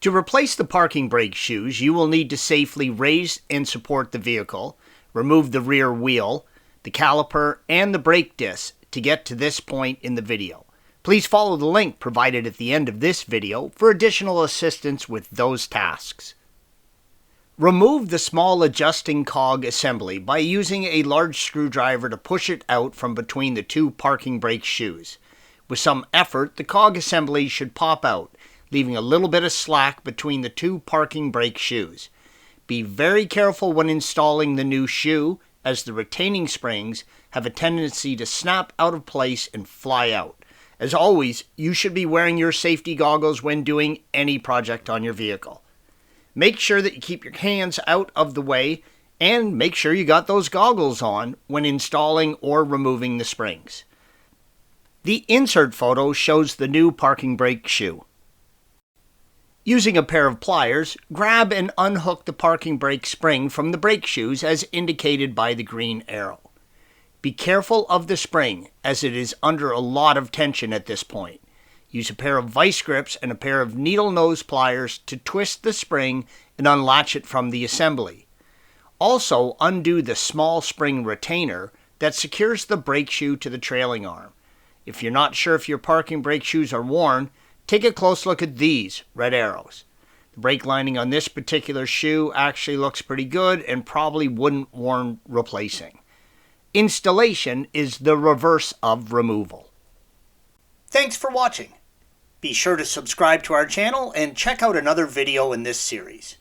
To replace the parking brake shoes, you will need to safely raise and support the vehicle, remove the rear wheel, the caliper, and the brake disc to get to this point in the video. Please follow the link provided at the end of this video for additional assistance with those tasks. Remove the small adjusting cog assembly by using a large screwdriver to push it out from between the two parking brake shoes. With some effort, the cog assembly should pop out, leaving a little bit of slack between the two parking brake shoes. Be very careful when installing the new shoe, as the retaining springs have a tendency to snap out of place and fly out. As always, you should be wearing your safety goggles when doing any project on your vehicle. Make sure that you keep your hands out of the way, and make sure you got those goggles on when installing or removing the springs. The insert photo shows the new parking brake shoe. Using a pair of pliers, grab and unhook the parking brake spring from the brake shoes as indicated by the green arrow. Be careful of the spring, as it is under a lot of tension at this point. Use a pair of vice grips and a pair of needle nose pliers to twist the spring and unlatch it from the assembly. Also, undo the small spring retainer that secures the brake shoe to the trailing arm. If you're not sure if your parking brake shoes are worn, take a close look at these red arrows. The brake lining on this particular shoe actually looks pretty good and probably wouldn't warrant replacing. Installation is the reverse of removal. Thanks for watching. Be sure to subscribe to our channel and check out another video in this series.